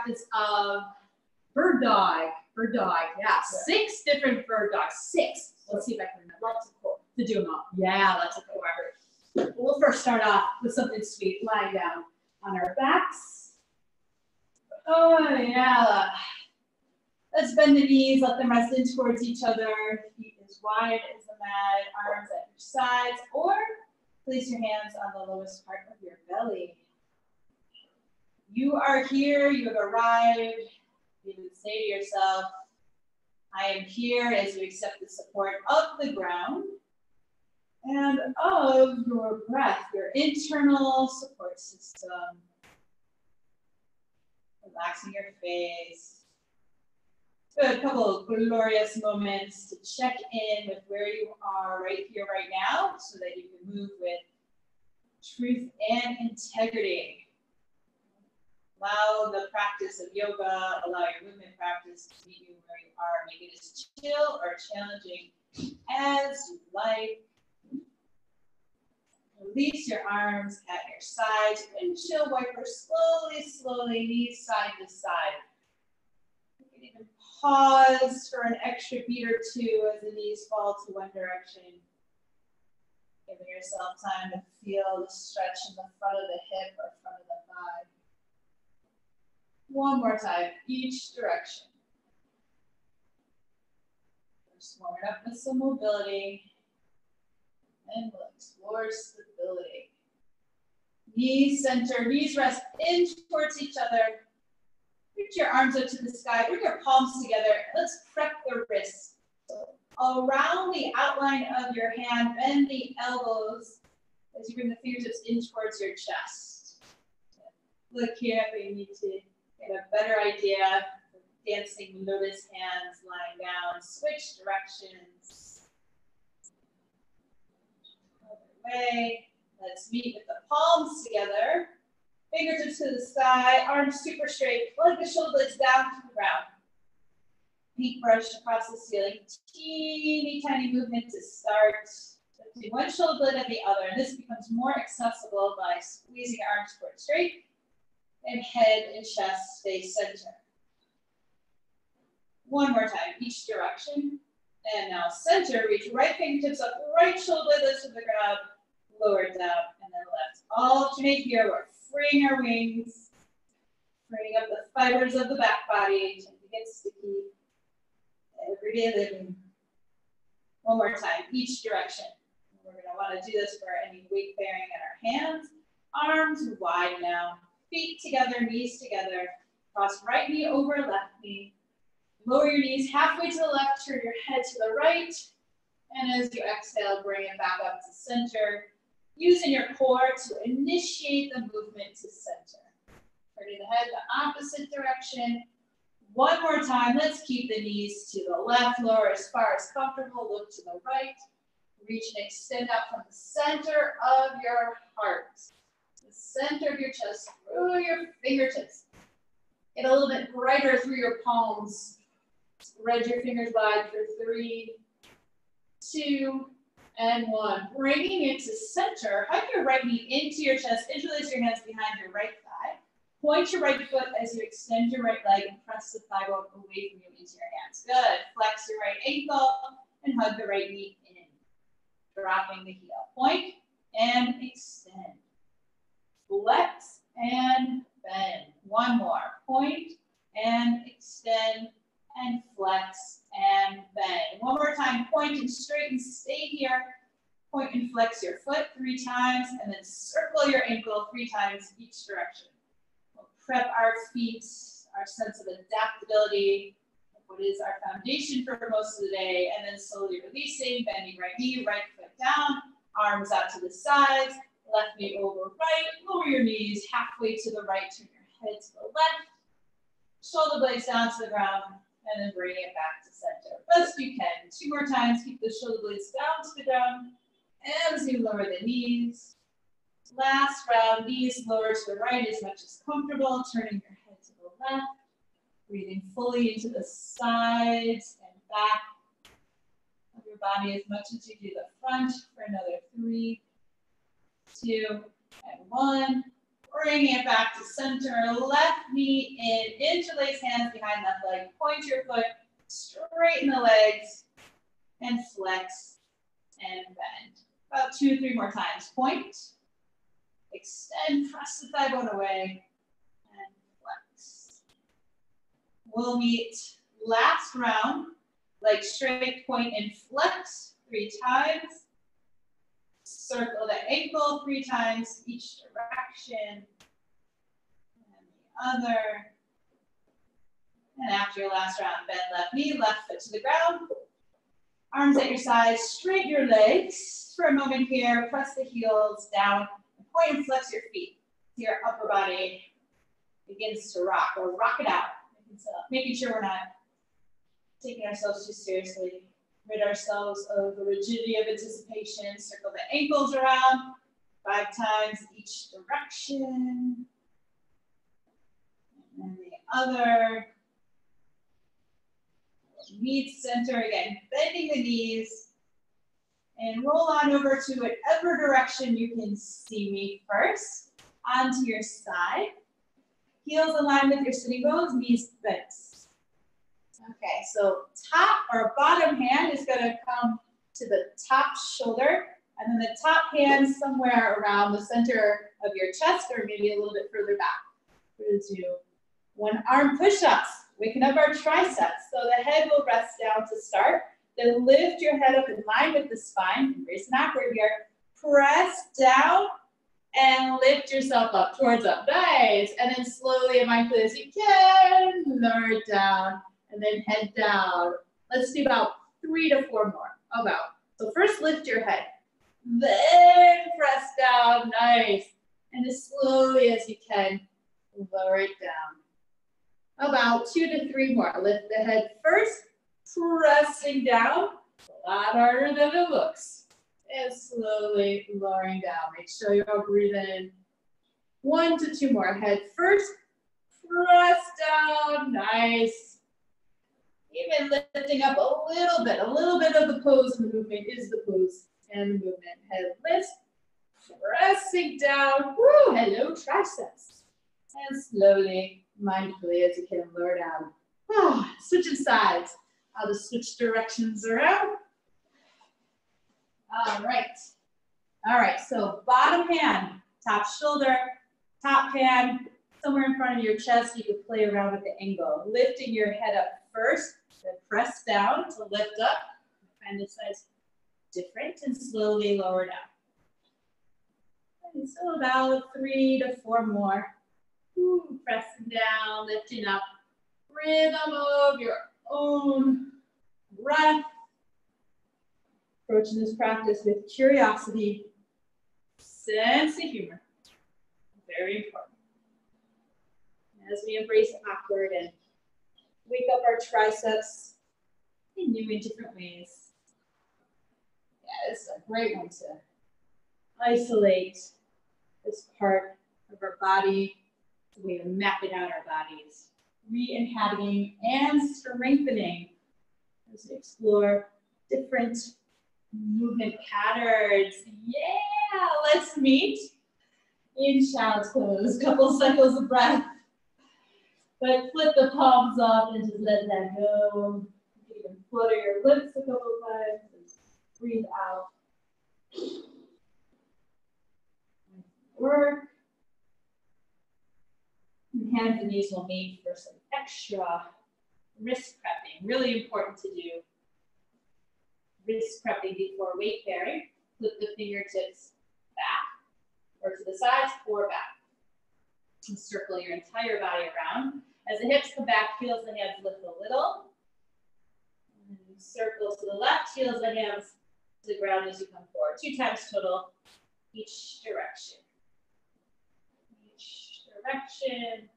practice of bird dog. Bird dog, yeah. 6 different bird dogs. 6. Let's see if I can remember. Lots of cool to do them all. Yeah, lots of cool effort. We'll first start off with something sweet, lying down on our backs. Oh, yeah. Let's bend the knees, let them rest in towards each other. Feet as wide as the mat, arms at your sides, or place your hands on the lowest part of your belly. You are here, you have arrived. You would say to yourself, I am here, as you accept the support of the ground and of your breath, your internal support system. Relaxing your face. Good, a couple of glorious moments to check in with where you are right here, right now, so that you can move with truth and integrity. Allow the practice of yoga, allow your movement practice to meet you where you are. Make it as chill or challenging as you like. Release your arms at your sides. Windshield wiper slowly, knees side to side. You can even pause for an extra beat or two as the knees fall to one direction. Giving yourself time to feel the stretch in the front of the hip or front of the thigh. One more time, each direction. Just warming up with some mobility. And we'll explore stability. Knees center, knees rest in towards each other. Reach your arms up to the sky, bring your palms together. Let's prep the wrists. So around the outline of your hand, bend the elbows as you bring the fingertips in towards your chest. Look here if you need to get a better idea. Dancing lotus hands lying down. Switch directions. Other way. Let's meet with the palms together. Fingertips to the sky. Arms super straight. Plug the shoulder blades down to the ground. Feet brushed across the ceiling. Teeny tiny movement to start. Lifting one shoulder blade at the other. And this becomes more accessible by squeezing arms forward straight. And head and chest stay center. One more time, each direction. And now center, reach right fingertips up, right shoulder lifts to the ground, lower down, and then left. Alternate here, we're freeing our wings, freeing up the fibers of the back body, tend to get sticky. Everyday living. One more time, each direction. We're gonna wanna do this for any weight bearing in our hands. Arms wide now, feet together, knees together. Cross right knee over left knee. Lower your knees halfway to the left, turn your head to the right. And as you exhale, bring it back up to center. Using your core to initiate the movement to center. Turning the head the opposite direction. One more time, let's keep the knees to the left, lower as far as comfortable, look to the right. Reach and extend out from the center of your heart. The center of your chest, through your fingertips. Get a little bit brighter through your palms. Spread your fingers wide for 3, 2, and 1. Bringing it to center, hug your right knee into your chest, interlace your hands behind your right thigh. Point your right foot as you extend your right leg and press the thigh bone away from you into your hands. Good. Flex your right ankle and hug the right knee in. Dropping the heel. Point and extend. Flex and bend. One more. Point and extend. And flex and bend. One more time, point and straighten, stay here. Point and flex your foot 3 times, and then circle your ankle 3 times each direction. We'll prep our feet, our sense of adaptability, what is our foundation for most of the day, and then slowly releasing, bending right knee, right foot down, arms out to the sides, left knee over right, lower your knees halfway to the right, turn your head to the left, shoulder blades down to the ground, and then bring it back to center. Best you can. 2 more times, keep the shoulder blades down to the ground as you lower the knees. Last round, knees lower to the right as much as comfortable, turning your head to the left. Breathing fully into the sides and back of your body as much as you do the front for another 3, 2, and 1. Bring it back to center. Left knee in. Interlace hands behind left leg. Point your foot. Straighten the legs. And flex and bend. About 2 or 3 more times. Point. Extend. Press the thigh bone away. And flex. We'll meet last round. Leg straight, point, and flex 3 times. Circle the ankle 3 times each direction. And the other. And after your last round, bend left knee, left foot to the ground. Arms at your sides, straighten your legs for a moment here. Press the heels down. And point and flex your feet. Your upper body begins to rock or rock it out. Making sure we're not taking ourselves too seriously. Rid ourselves of the rigidity of anticipation. Circle the ankles around 5 times each direction. And then the other. Meet center again, bending the knees. And roll on over to whatever direction you can see me first. Onto your side. Heels aligned with your sitting bones, knees bent. Okay, so top or bottom hand is going to come to the top shoulder, and then the top hand somewhere around the center of your chest, or maybe a little bit further back. We're going to do 1 arm push-ups, waking up our triceps. So the head will rest down to start. Then lift your head up in line with the spine. Embrace an awkward here. Press down and lift yourself up towards up. Nice. And then slowly and mindfully as you can, lower it down. And then head down. Let's do about 3 to 4 more. About. So first lift your head. Then press down. Nice. And as slowly as you can, lower it down. About 2 to 3 more. Lift the head first. Pressing down. A lot harder than it looks. And slowly lowering down. Make sure you're breathing in. 1 to 2 more. Head first. Press down. Nice. Even lifting up a little bit of the pose and the movement is the pose and the movement. Head lifts, pressing down. Woo, hello, triceps. And slowly, mindfully as you can lower down. Oh, switching sides. I'll just switch directions around. All right, so bottom hand, top shoulder, top hand, somewhere in front of your chest. You can play around with the angle. Lifting your head up first, then press down to lift up. Find this side's different and slowly lower down. And so about 3 to 4 more. Ooh, pressing down, lifting up. Rhythm of your own breath. Approaching this practice with curiosity, sense of humor. Very important. As we embrace awkward and wake up our triceps in new and different ways. Yeah, this is a great one to isolate this part of our body, the way of mapping out our bodies, re-inhabiting and strengthening as we explore different movement patterns. Yeah, let's meet in child's pose. Couple cycles of breath. But flip the palms up and just let that go. You can flutter your lips a couple times and breathe out. Work. And hands and knees will meet for some extra wrist prepping. Really important to do wrist prepping before weight bearing. Flip the fingertips back or to the sides or back. And circle your entire body around. As the hips come back, heels and hands lift a little. And circle to the left, heels and hands to the ground as you come forward. 2 times total, each direction. Each direction.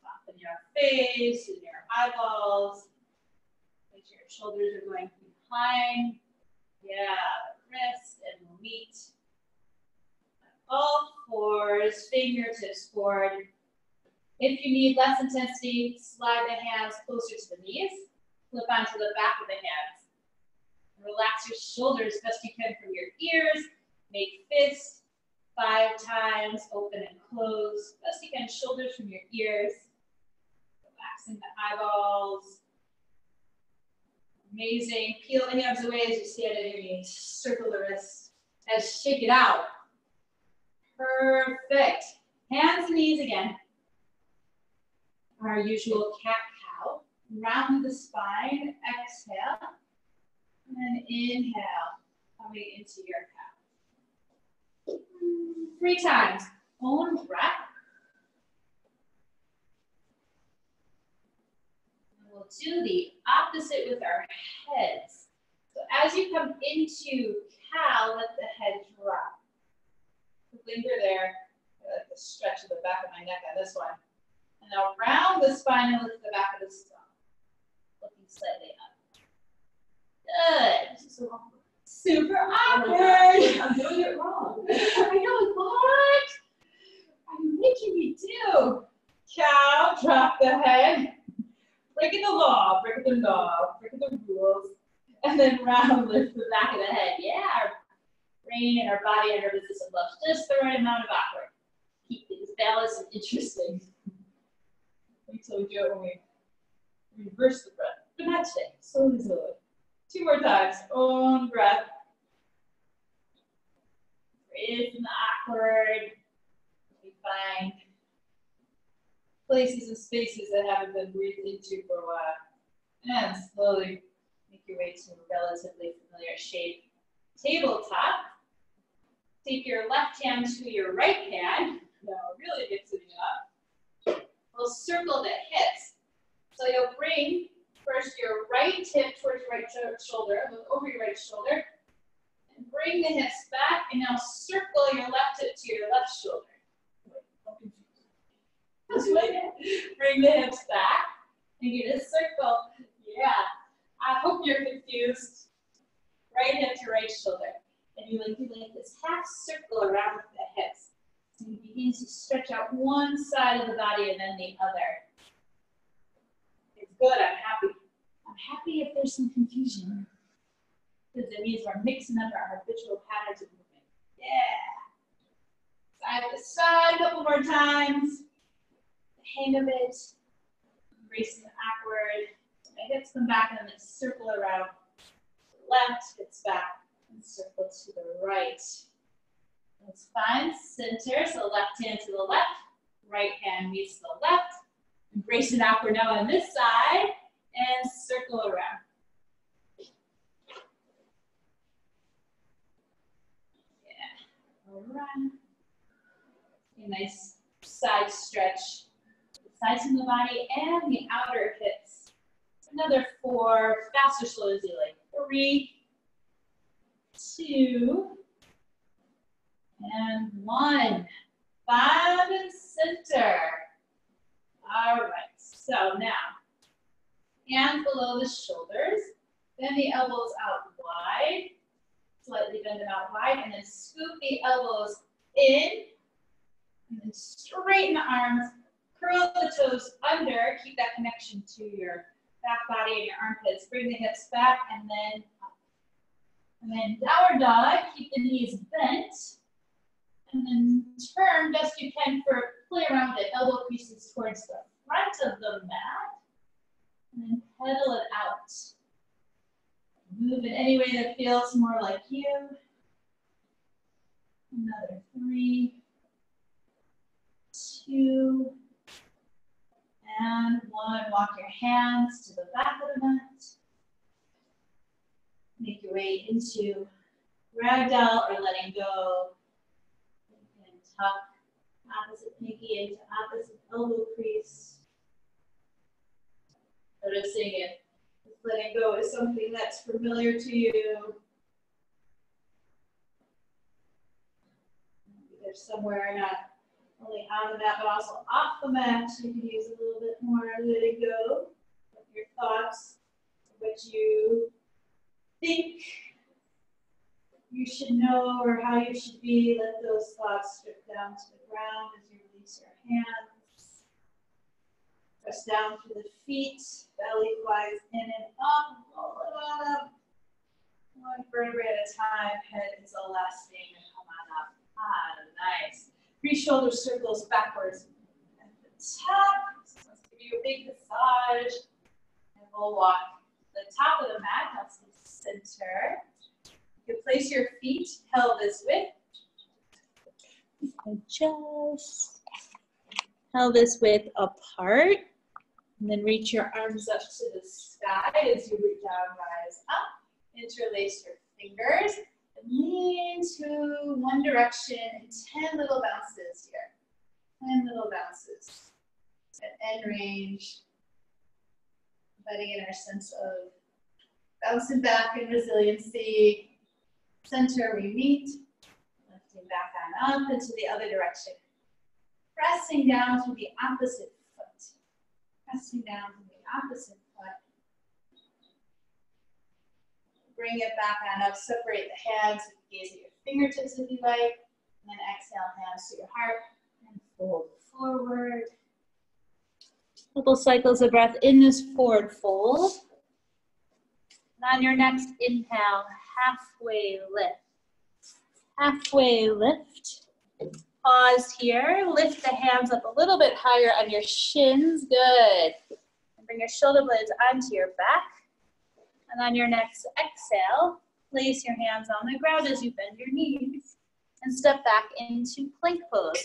Soften your face and your eyeballs. Make sure your shoulders are going behind. Yeah, wrist and we'll meet. All fours, fingertips forward. If you need less intensity, slide the hands closer to the knees. Flip onto the back of the hands. Relax your shoulders best you can from your ears. Make fists 5 times, open and close. Best you can, shoulders from your ears. Relaxing the eyeballs. Amazing. Peel the hands away as you stand on your knees. Circle the wrists. And shake it out. Perfect. Hands and knees again. Our usual cat-cow. Round the spine. Exhale. And inhale. Coming into your cow. 3 times. Own breath. And we'll do the opposite with our heads. So as you come into cow, let the head drop. Linger there. I like the stretch of the back of my neck on this one. And now round the spine and lift the back of the skull. Looking slightly up. Good. So super awkward. I'm doing it wrong. I know, what are you making me do? Cow, drop the head. Breaking the law, breaking the law, breaking the rules. And then round, lift the back of the head. Yeah, our brain and our body and our nervous system loves just the right amount of awkward. Keep things balanced and interesting. Until we do it when we reverse the breath. But not today. Slowly, slowly. 2 more times. Own breath. Breathe from the awkward. We find places and spaces that haven't been breathed into for a while. And slowly make your way to a relatively familiar shape. Tabletop. Take your left hand to your right hand. Now really get sitting up. We'll circle the hips. So you'll bring first your right hip towards your right shoulder, look over your right shoulder, and bring the hips back, and now circle your left hip to your left shoulder. Bring the hips back, and you just circle. Yeah, I hope you're confused. Right hip to right shoulder. And you do like this half circle around the hips. And you begin to stretch out one side of the body and then the other. It's good, I'm happy. I'm happy if there's some confusion. Because it means we're mixing up our habitual patterns of movement. Yeah. Side to side, a couple more times. The hang of it. Embracing the awkward. My hips come back and then circle around. Left, hips back, and circle to the right. That's fine. Center, so left hand to the left, right hand meets the left. Embrace an awkward now on this side, and circle around. Yeah, around. A nice side stretch. The sides of the body and the outer hips. Another 4, fast or slow as you like. 3, 2, and 1. Find and center. All right, so now, hands below the shoulders, bend the elbows out wide, slightly bend them out wide, and then scoop the elbows in, and then straighten the arms, curl the toes under, keep that connection to your back body and your armpits. Bring the hips back and then up. And then downward dog, keep the knees bent. And then turn best you can for play around with it. Elbow creases towards the front of the mat. And then pedal it out. Move in any way that feels more like you. Another 3, 2, and 1. Walk your hands to the back of the mat. Make your way into ragdoll or letting go. And tuck opposite pinky into opposite elbow crease. Noticing if letting go is something that's familiar to you. Either somewhere not only on the mat, but also off the mat. You can use a little bit more letting go of your thoughts, what you think you should know or how you should be. Let those thoughts drip down to the ground as you release your hands. Press down through the feet, belly flies in and up, roll it on up. 1 vertebrae at a time, head is the last thing to come on up. Nice. 3 shoulder circles backwards at the top. So let's give you a big massage. And we'll walk the top of the mat, that's the center. You can place your feet pelvis width. Adjust. Pelvis width apart. And then reach your arms up to the sky as you reach down, rise up. Interlace your fingers. And lean to one direction in 10 little bounces here. 10 little bounces. At end range. Letting in our sense of bouncing back and resiliency. Center we meet. Lifting back on up into the other direction. Pressing down to the opposite foot. Pressing down to the opposite foot. Bring it back on up. Separate the hands. Gaze at your fingertips if you like. And then exhale, hands to your heart. And fold forward. Couple cycles of breath in this forward fold. And on your next inhale, halfway lift. Halfway lift. Pause here. Lift the hands up a little bit higher on your shins. Good. And bring your shoulder blades onto your back. And on your next exhale, place your hands on the ground as you bend your knees. And step back into plank pose.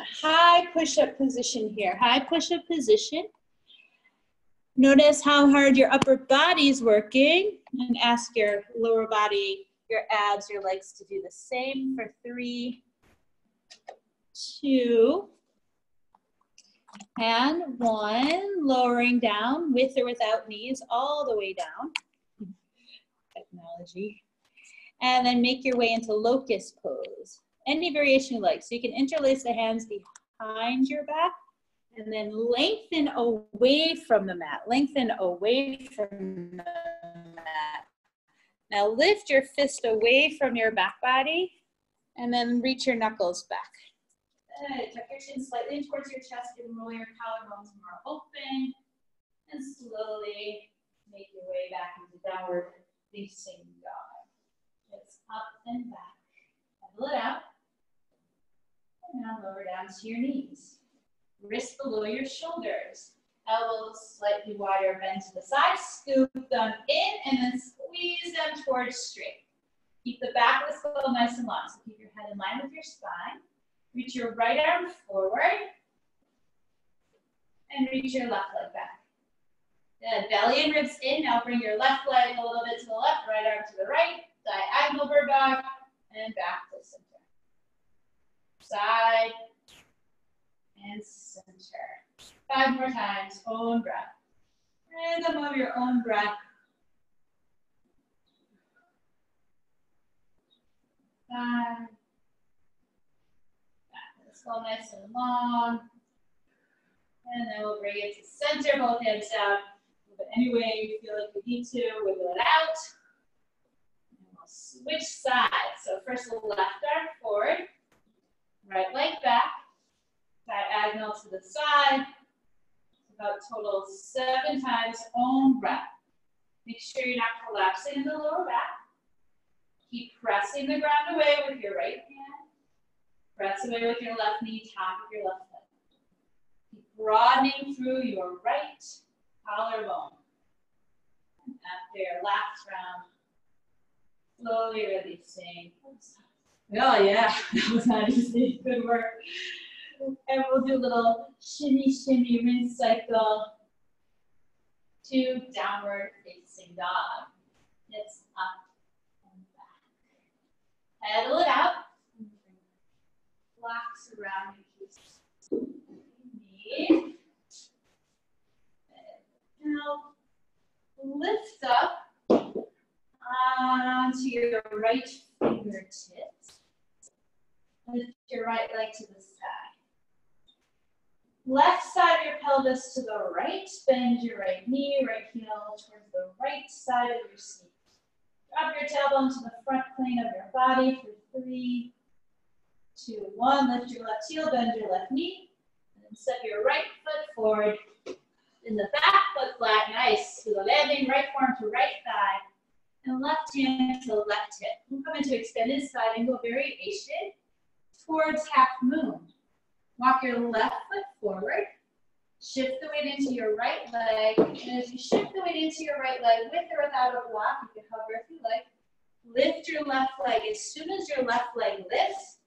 A high push-up position here. High push-up position. Notice how hard your upper body is working. And ask your lower body, your abs, your legs to do the same for 3, 2, and 1. Lowering down with or without knees all the way down. Technology. And then make your way into locust pose. Any variation you like. So you can interlace the hands behind your back and then lengthen away from the mat. Lengthen away from the mat. Now lift your fist away from your back body and then reach your knuckles back. Good. Tuck your chin slightly in towards your chest and roll your collarbones more open. And slowly make your way back into downward facing dog. It's up and back. Pedal it out. And now lower down to your knees. Wrists below your shoulders. Elbows slightly wider, bend to the side. Scoop them in and then squeeze them towards straight. Keep the back of the skull nice and long. So keep your head in line with your spine. Reach your right arm forward. And reach your left leg back. Good. Belly and ribs in. Now bring your left leg a little bit to the left, right arm to the right. Diagonal bird dog. And back to center. Side. And center. 5 more times. Own breath. Rhythm of your own breath. Back. Skull nice and long. And then we'll bring it to center, both hands down. Move it any way you feel like you need to. Wiggle it out. And we'll switch sides. So first the left arm forward. Right leg back. Diagonal to the side. About total 7 times. Own breath. Make sure you're not collapsing in the lower back. Keep pressing the ground away with your right hand. Press away with your left knee, top of your left leg. Keep broadening through your right collarbone. And after your last round, slowly releasing. Oh yeah, that was not easy. Good work. And we'll do a little shimmy, shimmy, rinse cycle to downward facing dog. It's up and back. Pedal it out. Blocks around your knee. Now lift up onto your right fingertips. Lift your right leg to the side. Left side of your pelvis to the right. Bend your right knee, right heel towards the right side of your seat. Drop your tailbone to the front plane of your body for 3, 2, 1. Lift your left heel, bend your left knee. And then step your right foot forward. In the back foot flat, nice. To the landing, right forearm to right thigh. And left hand to left hip. We'll come into extended side angle variation. towards half moon. Walk your left foot forward. Shift the weight into your right leg. And as you shift the weight into your right leg, with or without a block, you can hover if you like. Lift your left leg. As soon as your left leg lifts,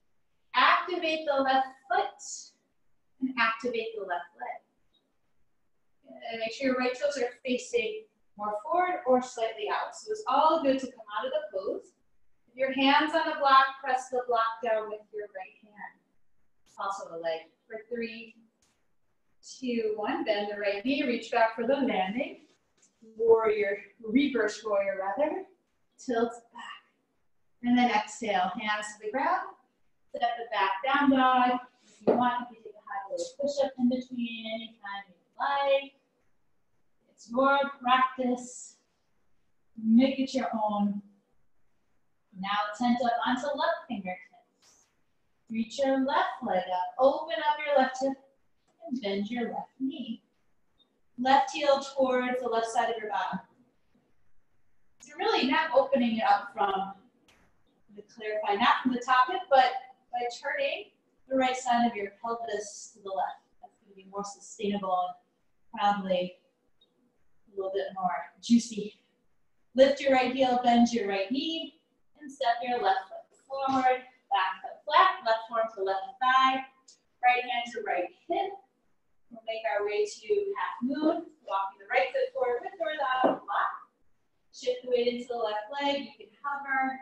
activate the left foot and activate the left leg. And make sure your right toes are facing more forward or slightly out. So it's all good to come out of the pose. If your hand's on the block, press the block down with your right hand. Also a leg for 3, 2, 1. Bend the right knee, reach back for the landing. Warrior, reverse warrior rather. Tilt back. And then exhale, hands to the ground. Step it back, down dog. If you want, you can take a high little push-up in between anytime you like. It's your practice. Make it your own. Now tent up onto left fingertips. Reach your left leg up. Open up your left hip and bend your left knee. Left heel towards the left side of your bottom. So you're really not opening it up from, to clarify, not from the top hip, but by turning the right side of your pelvis to the left. That's going to be more sustainable and probably a little bit more juicy. Lift your right heel, bend your right knee, and step your left foot forward, back foot flat, left arm to left thigh, right hand to right hip. We'll make our way to half moon, walking the right foot forward with or without a block. Shift the weight into the left leg, you can hover.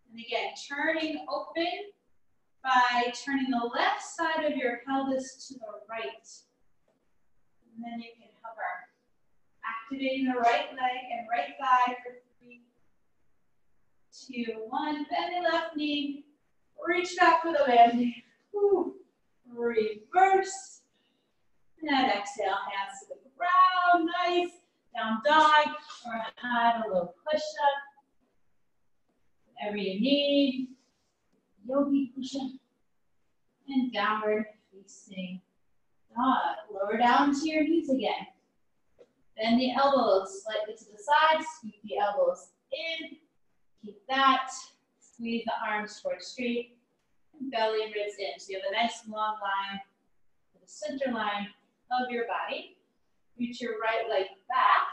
And again, turning open by turning the left side of your pelvis to the right. And then you can hover. Activating the right leg and right thigh for 3, 2, 1. Bend the left knee. Reach back for the landing. Woo. Reverse. And exhale, hands to the ground. Nice. Down dog or a little push-up. Whatever you need. Yogi push-up. And downward facing dog. Lower down to your knees again. Bend the elbows slightly to the side. Sweep the elbows in. Keep that. Squeeze the arms towards straight. And belly and ribs in. So you have a nice long line to the center line of your body. Reach your right leg back.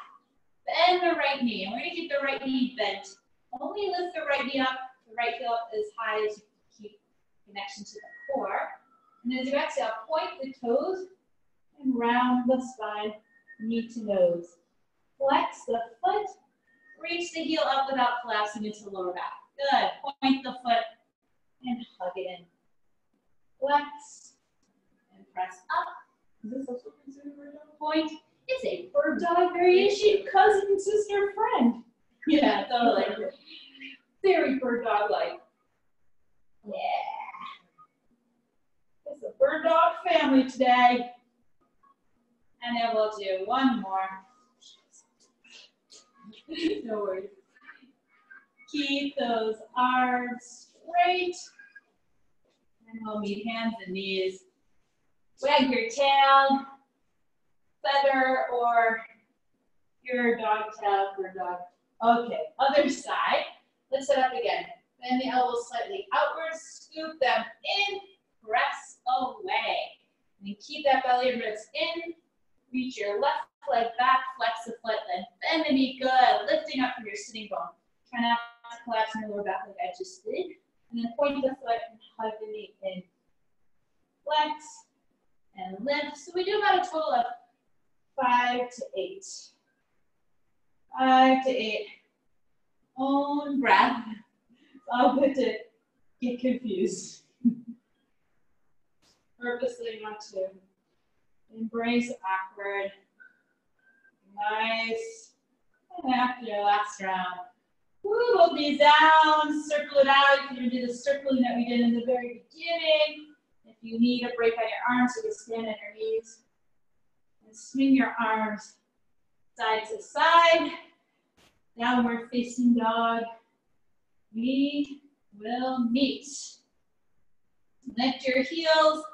Bend the right knee. And we're going to keep the right knee bent. Only lift the right knee up, the right heel up as high as you can keep connection to the core. And as you exhale, point the toes and round the spine, knee to nose. Flex the foot. Reach the heel up without collapsing into the lower back. Good. Point the foot and hug it in. Flex and press up. Is this also considered a bird dog? Point. It's a bird dog variation, cousin, sister, friend. Yeah, totally. Very bird dog like. Yeah. It's a bird dog family today. And then we'll do one more. No worries. Keep those arms straight. And we'll meet hands and knees. Wag your tail, feather, or your dog tail for dog. Okay, other side. Let's set up again. Bend the elbows slightly outwards, scoop them in, press away. And keep that belly and ribs in. Reach your left leg back, flex the foot, then bend the knee. Good. Lifting up from your sitting bone. Try not to collapse in your lower back like I just did. And then point the foot and hug the knee in. Flex and lift. So we do about a total of 5 to 8. 5 to 8. Own breath. It's all good to get confused. Purposely not to embrace awkward. Nice. And after your last round, hold these down, circle it out. You can even do the circling that we did in the very beginning. If you need a break on your arms, you can stand on your knees and swing your arms side to side. Downward facing dog. We will meet. Lift your heels,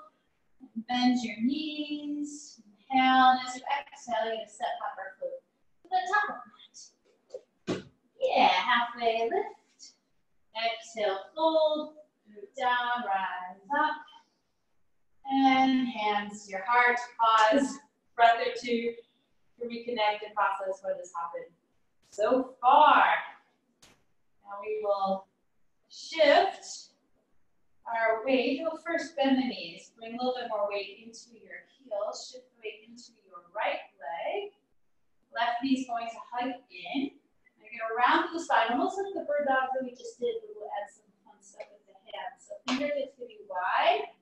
bend your knees. Inhale, and as you exhale, you're going to step up our foot to the top of the mat. Yeah, halfway lift. Exhale, fold. root down, rise up. And hands to your heart, pause, breath or two to reconnect and process what has happened so far. Now we will shift our weight. We'll first bend the knees. Bring a little bit more weight into your heels. Shift the weight into your right leg. Left knee is going to hug in. You're going to round to the side, almost like the bird dog that we just did, but we'll add some fun stuff with the hands. So fingertips can be wide.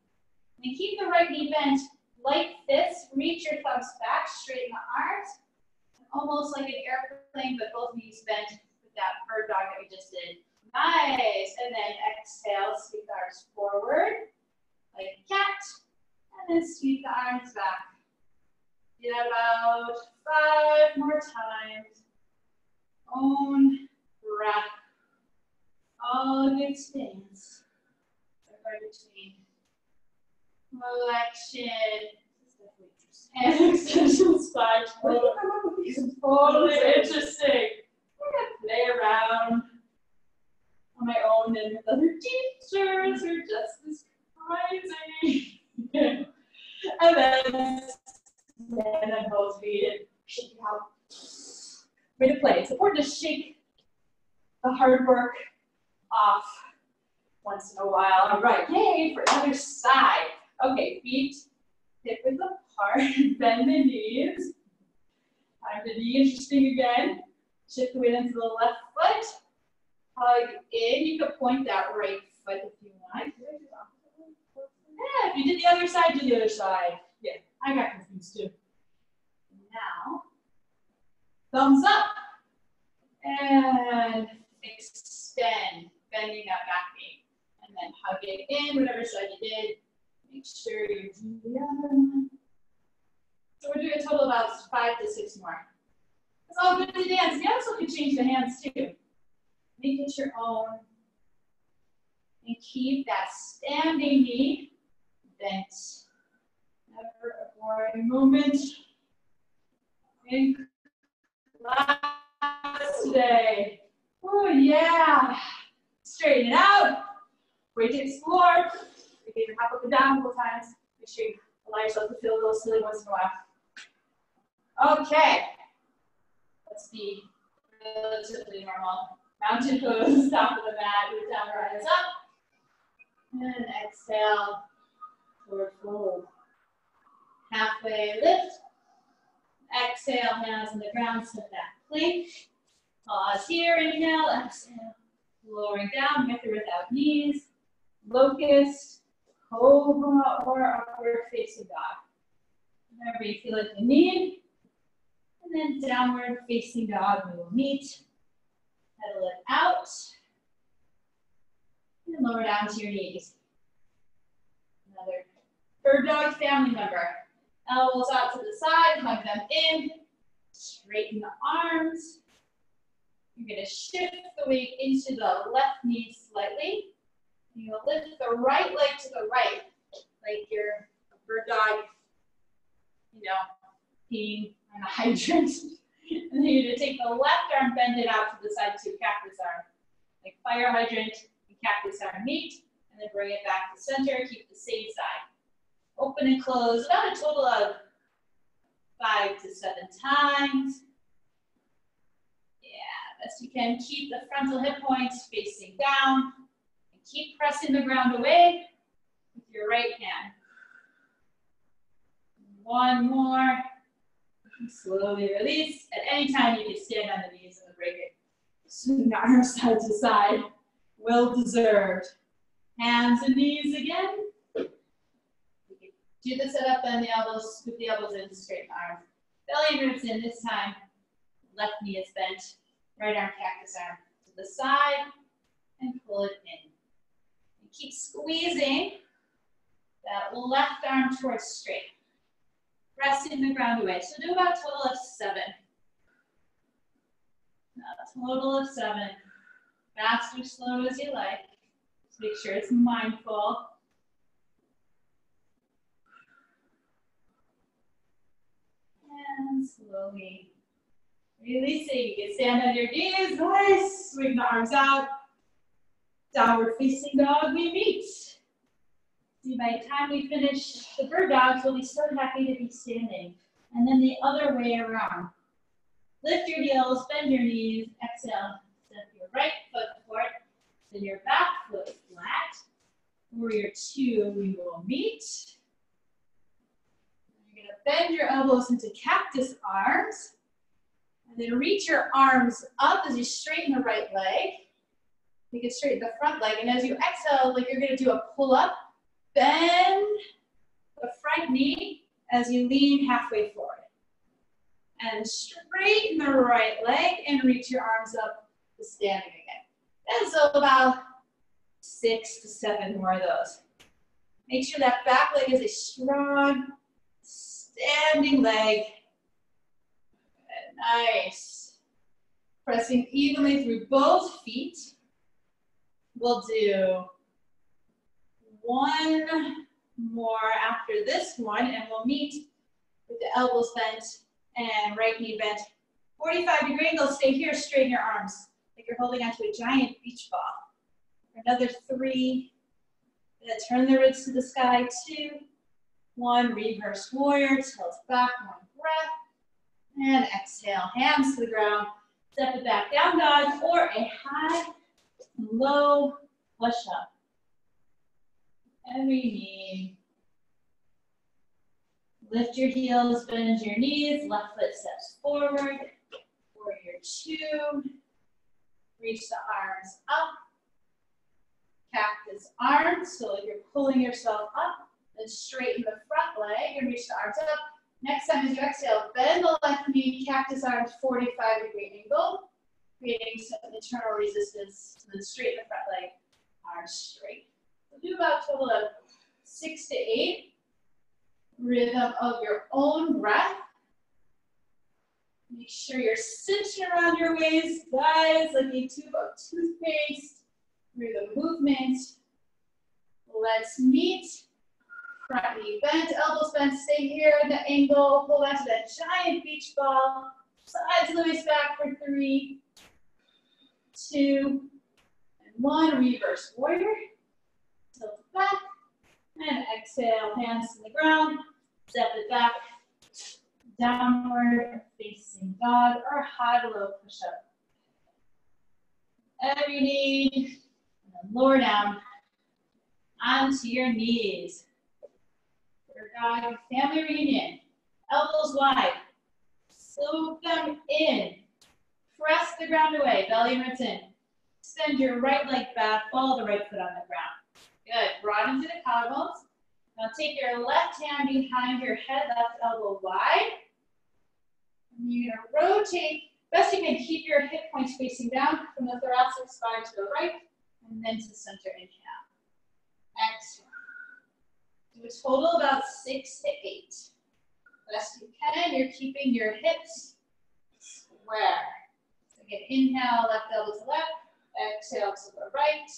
And keep the right knee bent like this. Reach your thumbs back, straighten the arms. Almost like an airplane, but both knees bent with that bird dog that we just did. Nice. And then exhale, sweep the arms forward like a cat. And then sweep the arms back. Do that about 5 more times. Own breath. All good spins. Right between flexion. And extension spine. Totally interesting. I'm going to play around on my own and with other teachers who are just as crazy. And then stand on both feet and shake it out. Way to play. It's important to shake the hard work off once in a while. All right, yay, for the other side. Okay, feet hip width apart, bend the knees. Time to be interesting again. Shift the weight into the left foot. Hug in. You could point that right foot if you want. Yeah, if you did the other side, do the other side. Yeah, I got confused too. Now, thumbs up. And extend, bending that back knee. And then hug it in, whatever side you did. Make sure you do the other one. So we're doing a total of about 5 to 6 more. It's all good to dance. You also can change the hands too. Make it your own. And keep that standing knee bent. Never a boring moment. In class today. Oh yeah. Straighten it out. Weight to explore. You can hop up and down a couple times. Make sure you allow yourself to feel a little silly once in a while. Okay. Let's be relatively normal. Mountain pose, top of the mat, root down, rise up. And exhale, forward fold. Halfway lift. Exhale, hands on the ground, step back plank. Pause here, inhale, exhale. Lowering down with or without knees. Locust, cobra, or upward facing dog. Whenever you feel like you need. And then downward facing dog, we will meet. Pedal it out. And lower down to your knees. Another bird dog family member. Elbows out to the side, hug them in. Straighten the arms. You're going to shift the weight into the left knee slightly. You'll lift the right leg to the right, like you're a bird dog, you know, peeing on a hydrant. And then you're going to take the left arm, bend it out to the side to cactus arm. Like fire hydrant and cactus arm meet, and then bring it back to center, keep the same side. Open and close, about a total of 5 to 7 times. Yeah, best you can. Keep the frontal hip points facing down. And keep pressing the ground away with your right hand. One more. Slowly release. At any time, you can stand on the knees and break it. Swing the arms side to side. Well deserved. Hands and knees again. Do the setup, bend the elbows, scoop the elbows in, straighten the arms. Belly roots in this time. Left knee is bent. Right arm, cactus arm to the side. And pull it in. And keep squeezing that left arm towards straight. Pressing the ground away. So do about a total of 7. A total of 7. Fast or slow as you like. Just make sure it's mindful. And slowly releasing. You can stand on your knees. Nice. Swing the arms out. Downward facing dog, we meet. See, by the time we finish the bird dogs, we'll be so happy to be standing. And then the other way around. Lift your heels, bend your knees, exhale. Step your right foot forward, then your back foot flat. Warrior two, we will meet. You're gonna bend your elbows into cactus arms. And then reach your arms up as you straighten the right leg. You can straighten the front leg, and as you exhale, like you're gonna do a pull-up, bend the front knee as you lean halfway forward. And straighten the right leg and reach your arms up to standing again. And so about 6 to 7 more of those. Make sure that back leg is a strong, standing leg. Good, nice. Pressing evenly through both feet. We'll do one more after this one, and we'll meet with the elbows bent and right knee bent. 45-degree angle, stay here, straighten your arms like you're holding onto a giant beach ball. Another 3. Turn the ribs to the sky, 2, 1, reverse warrior, tilt back, 1 breath, and exhale, hands to the ground. Step it back, down dog, or a high, low push-up. Every knee. Lift your heels, bend your knees, left foot steps forward. Warrior two. Reach the arms up. Cactus arms, so like you're pulling yourself up. Then straighten the front leg and reach the arms up. Next time as you exhale, bend the left knee, cactus arms, 45-degree angle, creating some internal resistance to then straighten the front leg, arms straight. We'll do about a total of 6 to 8. Rhythm of your own breath. Make sure you're cinching around your waist, guys, like a tube of toothpaste through the movement. Let's meet. Front knee bent, elbows bent, stay here in the angle. Hold on to that giant beach ball. Sides of the waist back for 3, 2, and 1. Reverse warrior. Tilt back. And exhale, hands to the ground. Step it back. Downward facing dog or high to low push-up. Every knee. And then lower down onto your knees. Bird dog, family reunion. Elbows wide. Soak them in. Press the ground away. Belly and ribs in. Extend your right leg back. Follow the right foot on the ground. Good. Broaden through the collarbones. Now take your left hand behind your head, left elbow wide. And you're going to rotate. Best you can, keep your hip points facing down from the thoracic spine to the right, and then to center. Inhale. Exhale. Do a total about 6 to 8. Best you can, you're keeping your hips square. So again, inhale, left elbow to left, exhale to the right.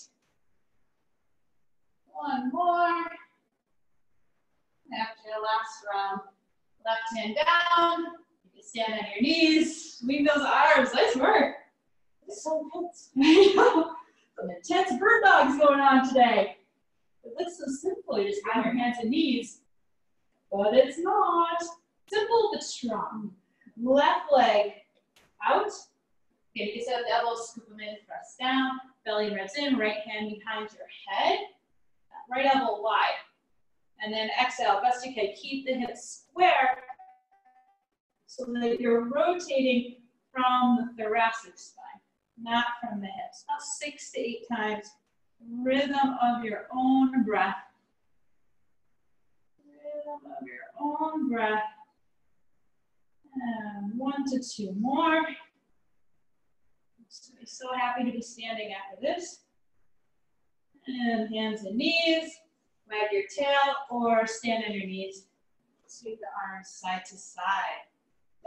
One more. After your last round, left hand down. You can stand on your knees. Swing those arms. Nice work. It's so intense. Some intense bird dogs going on today. It looks so simple. You just have your hands and knees. But it's not. Simple but strong. Left leg out. Okay, you can set up the elbows, scoop them in, press down. Belly and ribs in. Right hand behind your head. Right elbow wide. And then exhale, best you can. Keep the hips square so that you're rotating from the thoracic spine, not from the hips. Now 6 to 8 times. Rhythm of your own breath. Rhythm of your own breath. And 1 to 2 more. So happy to be standing after this. And hands and knees. Wag your tail or stand on your knees. Sweep the arms side to side.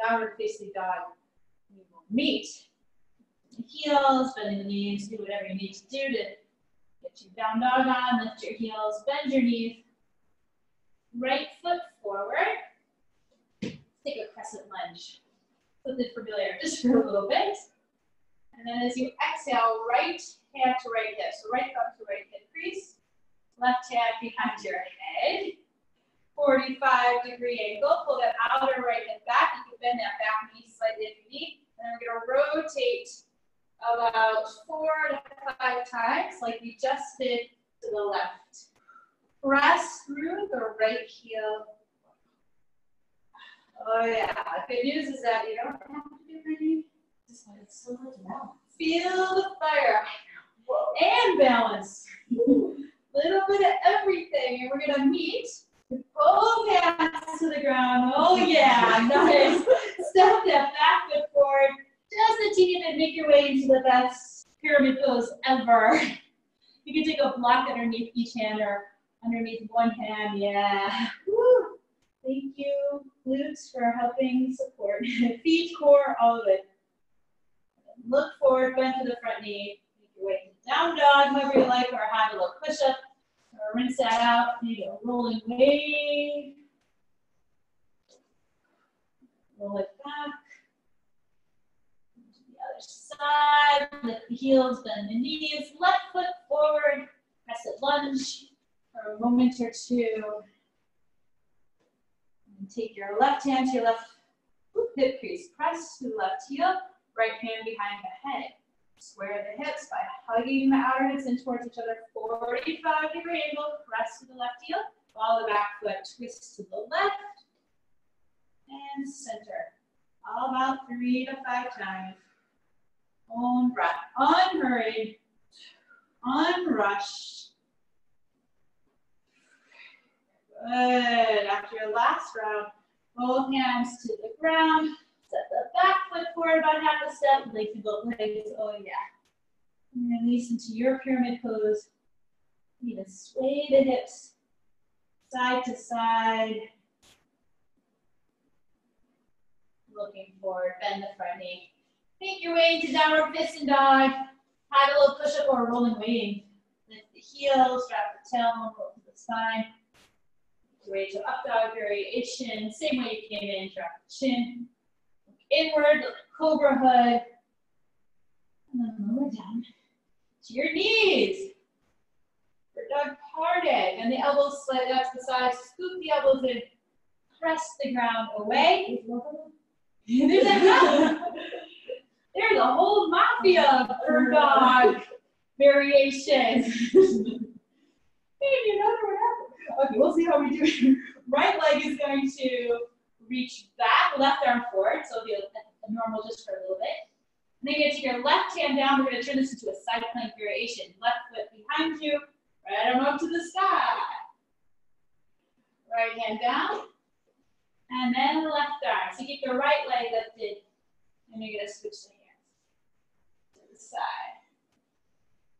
Downward facing dog. We will meet. The heels, bending the knees, do whatever you need to do to get your down dog on. Lift your heels, bend your knees. Right foot forward. Take a crescent lunge. Something familiar just for a little bit. And then as you exhale, right hand to right hip. So right thumb to right hip crease. Left hand behind your head. 45-degree angle. Pull that outer right hip back. You can bend that back knee slightly if you need. And then we're going to rotate about 4 to 5 times like we just did to the left. Press through the right heel. Oh yeah, good news is that you don't have to do anything. Just let it slow down. Feel the fire. Whoa. And balance. Little bit of everything. And we're gonna meet with both hands to the ground. Oh yeah, nice. Step that back foot forward. Just a teeny bit, make your way into the best pyramid pose ever. You can take a block underneath each hand or underneath one hand, yeah. Woo. Thank you, glutes, for helping support. Feet, core, all of it. Look forward, bend to the front knee. Make your way to down dog, however you like, or have a little push-up. Or rinse that out, maybe a rolling wave. Roll it back. To the other side, lift the heels, bend the knees, left foot forward, crescent lunge for a moment or two. And take your left hand to your left hip crease. Press to the left heel, right hand behind the head. Square the hips by hugging the outer hips in towards each other. 45-degree angle, press to the left heel. Follow the back foot, twist to the left. And center. All about 3 to 5 times. Own breath. Unhurried. Unrushed. Good. After your last round, both hands to the ground. Set the back foot forward about half a step. Lengthen both legs. Oh yeah. And release into your pyramid pose. Even sway the hips side to side. Looking forward, bend the front knee. Make your way into downward piston dog. Have a little push-up or a rolling wave. Lift the heels, wrap the tailbone, roll to the spine. Make your way to up dog variation. Same way you came in, drop the chin. Look inward, look cobra hood. And then lower down to your knees. For dog parted. And the elbows slide out to the side. Scoop the elbows in. Press the ground away. There's a whole mafia of bird dog variations. Maybe another one. Okay, we'll see how we do. Right leg is going to reach back, left arm forward, so it'll be a normal just for a little bit. And then you're going to take your left hand down. We're going to turn this into a side plank variation. Left foot behind you, right arm up to the sky. Right hand down. And then the left arm. So keep your right leg lifted. And you're going to switch the hands to the side.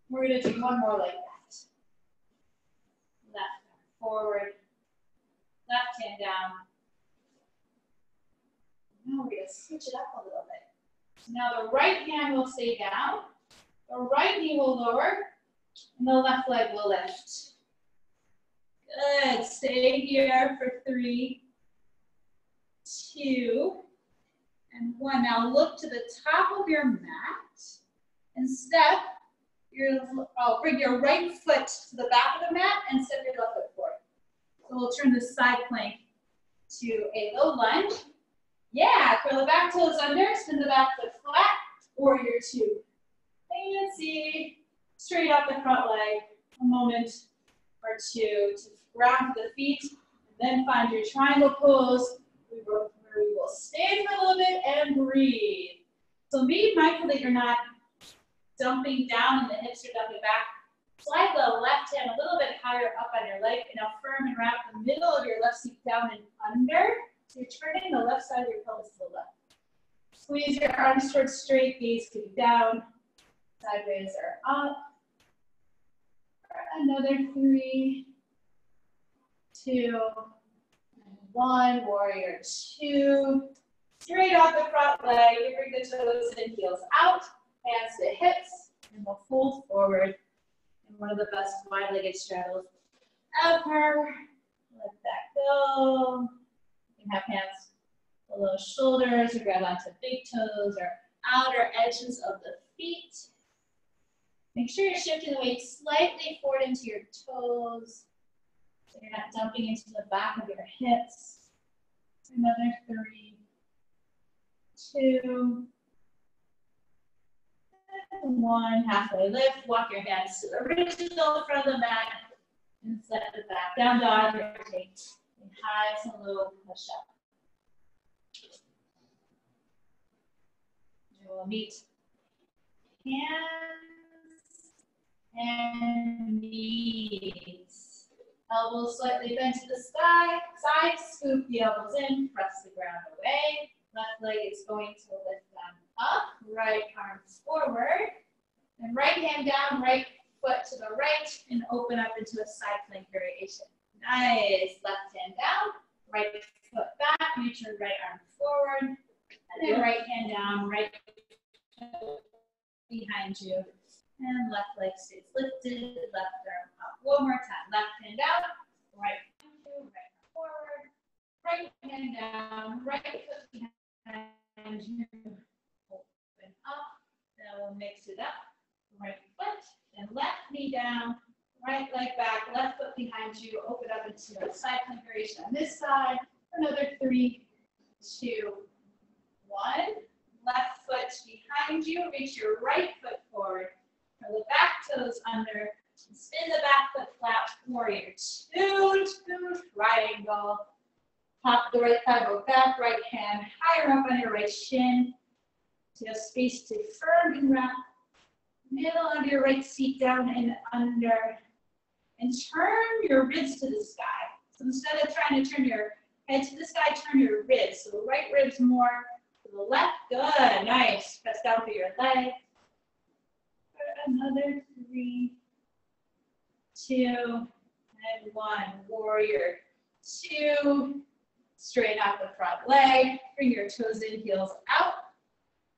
We're going to do one more like that. Left arm forward. Left hand down. Now we're going to switch it up a little bit. So now the right hand will stay down. The right knee will lower. And the left leg will lift. Good. Stay here for 3, 2, and 1. Now look to the top of your mat and step bring your right foot to the back of the mat and step your left foot forward. So we'll turn the side plank to a low lunge. Yeah, curl the back toes under, spin the back foot flat, warrior 2. Fancy. Straight up the front leg, a moment or two to ground the feet, and then find your triangle pose. We will stand for a little bit and breathe. So be mindful that you're not dumping down and the hips are dumping back. Slide the left hand a little bit higher up on your leg and now firm and wrap the middle of your left seat down and under. So you're turning the left side of your pelvis to the left. Squeeze your arms towards straight, gaze to down, sideways or up. Another 3, 2, 1, warrior 2. Straight off the front leg, you bring the toes and heels out, hands to hips, and we'll fold forward in one of the best wide-legged straddles ever. Let that go. You can have hands below shoulders or grab onto big toes or outer edges of the feet. Make sure you're shifting the weight slightly forward into your toes, so you're not dumping into the back of your hips. Another 3, 2, and 1. Halfway lift. Walk your hands to the original front of the mat and set the back down dog. Take a high to low push up. You will meet hands and knees. Elbows slightly bent to the sky. Side, scoop the elbows in, press the ground away. Left leg is going to lift them up. Right arm forward. And right hand down, right foot to the right, and open up into a side plank variation. Nice. Left hand down, right foot back, reach your right arm forward. And then right hand down, right foot behind you. And left leg stays lifted, left arm up. One more time. Left hand out, right arm forward. Right hand down, right foot behind you. Open up. Now we'll mix it up. Right foot, and left knee down, right leg back, left foot behind you. Open up into a side plank variation on this side. Another 3, 2, 1. Left foot behind you. Reach your right foot forward. Curl the back toes under. Spin the back foot flat. Warrior 2, triangle. Pop the right thigh bone back. Right hand higher up on your right shin. So you have space to firm and wrap. Middle of your right seat down and under. And turn your ribs to the sky. So instead of trying to turn your head to the sky, turn your ribs. So the right ribs more to the left. Good. Nice. Press down through your leg. Another 3, 2, and 1. Warrior 2. Straighten out the front leg. Bring your toes in, heels out.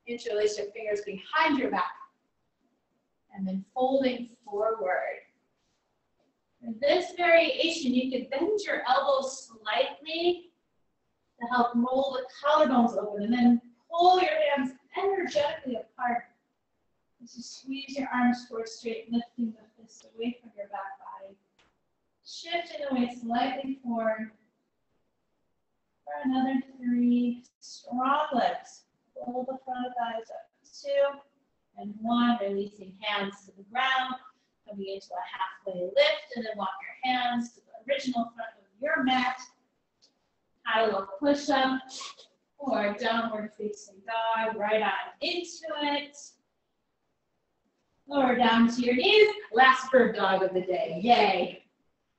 Interlace your fingers behind your back. And then folding forward. In this variation, you can bend your elbows slightly to help roll the collarbones open, and then pull your hands energetically apart. Just squeeze your arms towards straight, lifting the fist away from your back body. Shifting the weight slightly forward. For another 3, strong legs. Pull the front of thighs up. 2. And 1, releasing hands to the ground, coming into a halfway lift, and then walk your hands to the original front of your mat. High low push up, or downward facing dog, right on into it. Lower down to your knees, last bird dog of the day, yay.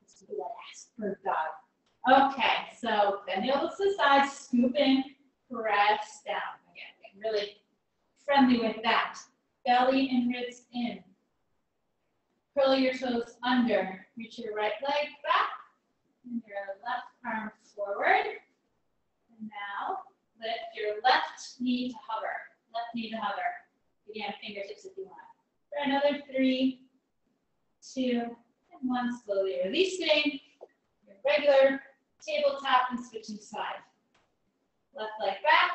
Let's do the last bird dog. Okay, so bend the elbows to the side, scoop in, press down. Again, get really friendly with that. Belly and ribs in. Curl your toes under. Reach your right leg back. And your left arm forward. And now lift your left knee to hover. Left knee to hover. Again, fingertips if you want. For another 3, 2, and 1. Slowly releasing. Your regular tabletop and switching sides. Left leg back.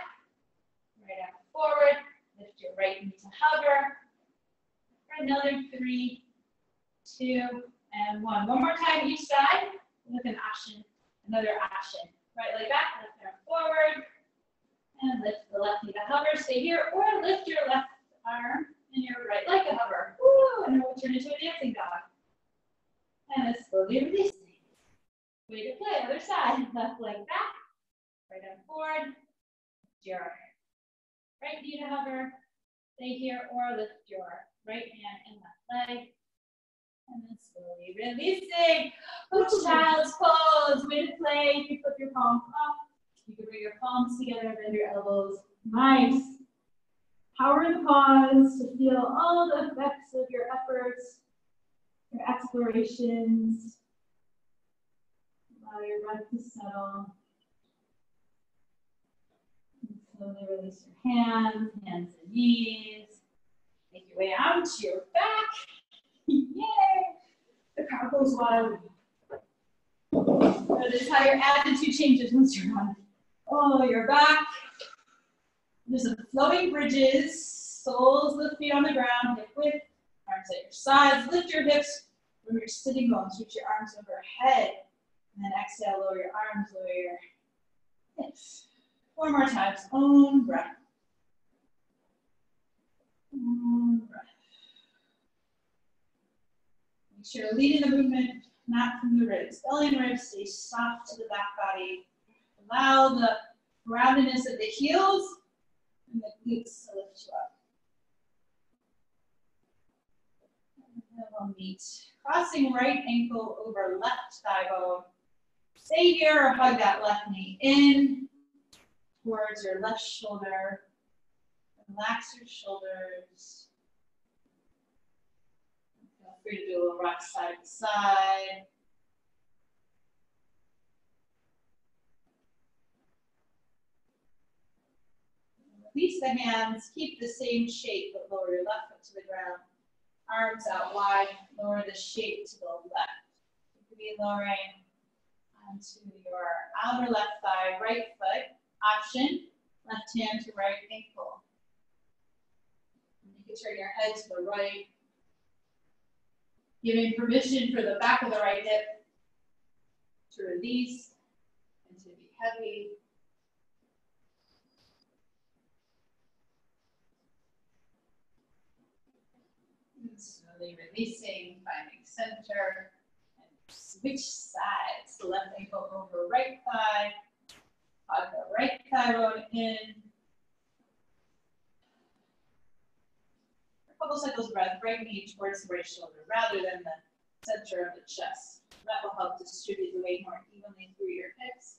Right arm forward. Lift your right knee to hover. For another 3, 2, and 1. One more time each side with an option, another option. Right leg back, left arm forward. And lift the left knee to hover. Stay here, or lift your left arm and your right leg to hover. Woo! And we'll turn into a dancing dog. And then slowly releasing. Way to play, other side. Left leg back, right arm forward. Lift your right knee to hover, stay here, or lift your right hand and left leg. And then slowly releasing. Child's pose. Way to play. You can flip your palms up. You can bring your palms together, bend your elbows. Nice. Power the pause to feel all the effects of your efforts, your explorations. Allow your breath to settle. Slowly release your hands and knees. Make your way out to your back. Yay! The crowd goes wild. Notice how your attitude changes once you're on. Oh, your back. There's some flowing bridges. soles of the feet on the ground, hip width, arms at your sides. Lift your hips from your sitting bones. Reach your arms overhead. And then exhale, lower your arms, lower your hips. Four more times. Own breath. Own breath. Make sure to lead in the movement, not from the ribs. Belly and ribs stay soft to the back body. Allow the roundedness of the heels and the glutes to lift you up. And then we'll meet. Crossing right ankle over left thigh bone. Stay here or hug that left knee in towards your left shoulder. Relax your shoulders. Feel free to do a little rock side to side. Release the hands, keep the same shape, but lower your left foot to the ground. Arms out wide, lower the shape to the left. You could be lowering onto your outer left thigh, right foot. Option, left hand to right ankle. You can turn your head to the right, giving permission for the back of the right hip to release and to be heavy. And slowly releasing, finding center, and switch sides. The left ankle over right thigh, hug the right thigh bone in. A couple cycles of breath, right knee towards the right shoulder rather than the center of the chest. That will help distribute the weight more evenly through your hips.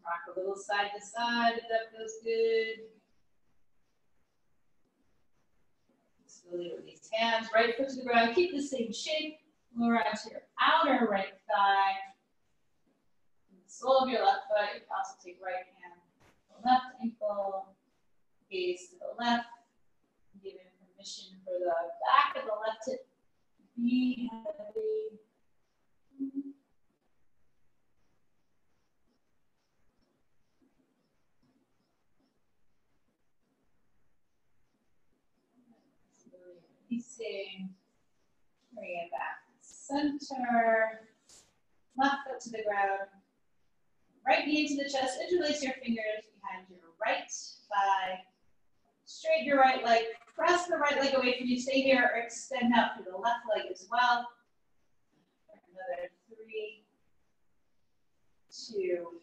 Rock a little side to side if that feels good. Slowly release hands, right foot to the ground. Keep the same shape. Lower onto your outer right thigh. And the sole of your left foot. You can also take right hand to the left ankle. Gaze to the left. Giving permission for the back of the left hip to be heavy. Releasing, bring it back center, left foot to the ground, right knee into the chest, interlace your fingers behind your right thigh, straighten your right leg, press the right leg away from you, stay here or extend out through the left leg as well. Another 3, 2,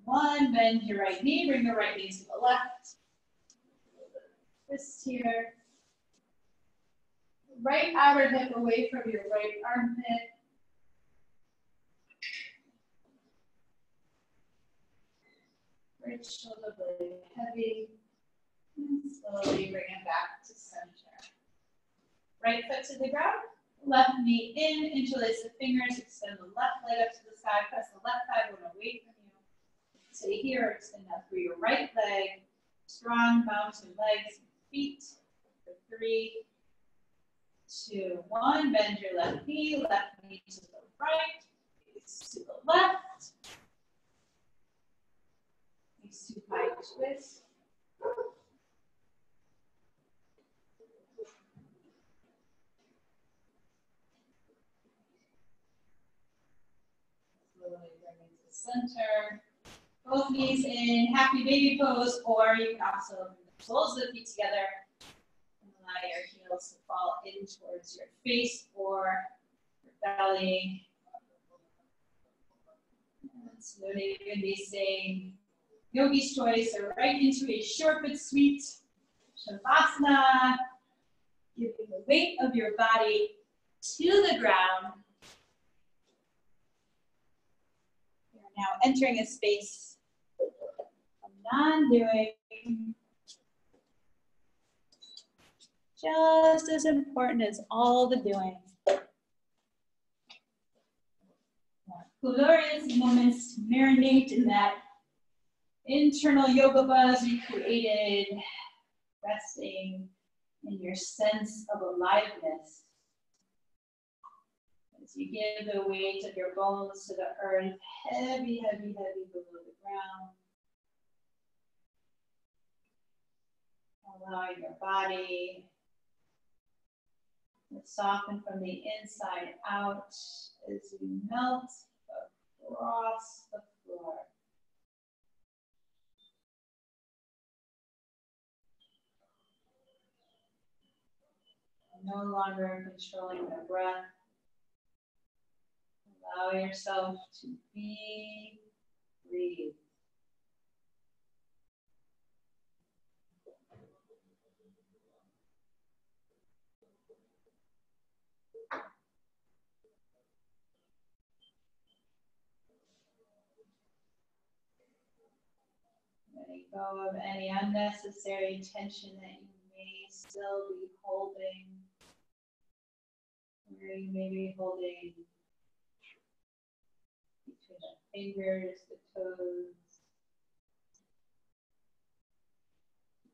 1, bend your right knee, bring the right knee to the left, twist here. Right outer hip away from your right armpit. Right shoulder blade heavy. And slowly bring it back to center. Right foot to the ground. Left knee in. Interlace the fingers. Extend the left leg up to the sky. Press the left thigh bone away from you. Stay here. Extend out through your right leg. Strong mountain legs and feet. For 3, 2, 1, bend your left knee to the right, face to the left, face to high twist. Slowly bring it to center. Both knees in happy baby pose, or you can also bring the soles of the feet together. Allow your heels to fall in towards your face or your belly. And slowly releasing yogi's choice or right into a short but sweet shavasana. Giving the weight of your body to the ground. We are now entering a space of non-doing. Just as important as all the doing. Glorious moments to marinate in that internal yoga buzz you created, resting in your sense of aliveness. As you give the weight of your bones to the earth, heavy, heavy, heavy below the ground. Allowing your body to soften from the inside out as you melt across the floor. No longer controlling the breath. Allow yourself to be free. Letting go of any unnecessary tension that you may still be holding. Where you may be holding between the fingers, the toes,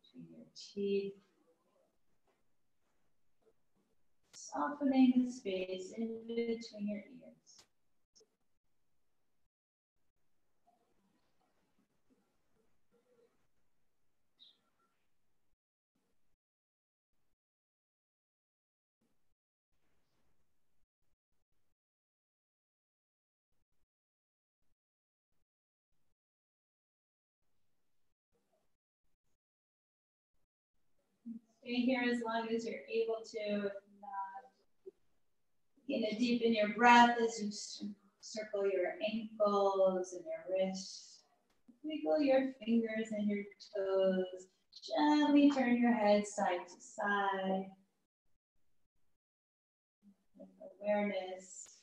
between your teeth. Softening the space in between your ears. Stay here as long as you're able to. If not, begin to deepen your breath as you circle your ankles and your wrists. Wiggle your fingers and your toes. Gently turn your head side to side. With awareness.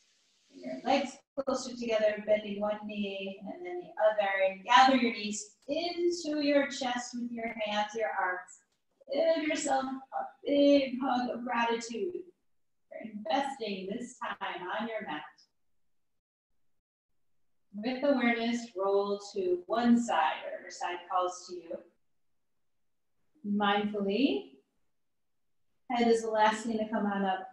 Bring your legs closer together, bending one knee and then the other. And gather your knees into your chest with your hands, your arms. Give yourself a big hug of gratitude for investing this time on your mat. With awareness, roll to one side, whatever side calls to you. Mindfully, head is the last thing to come on up.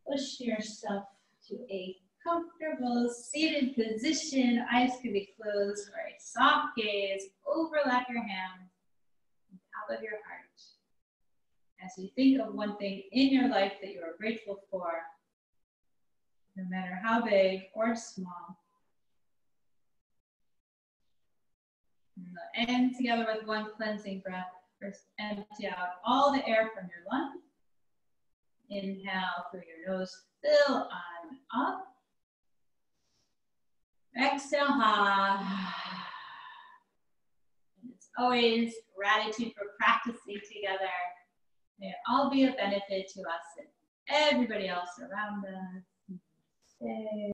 Push yourself to a comfortable seated position. Eyes can be closed for a soft gaze. Overlap your hands on top of your heart. As you think of one thing in your life that you are grateful for, no matter how big or small. And end together with one cleansing breath. First, empty out all the air from your lungs. Inhale through your nose, fill on up. Exhale, and it's always gratitude for practicing together. May it all be a benefit to us and everybody else around us. Stay.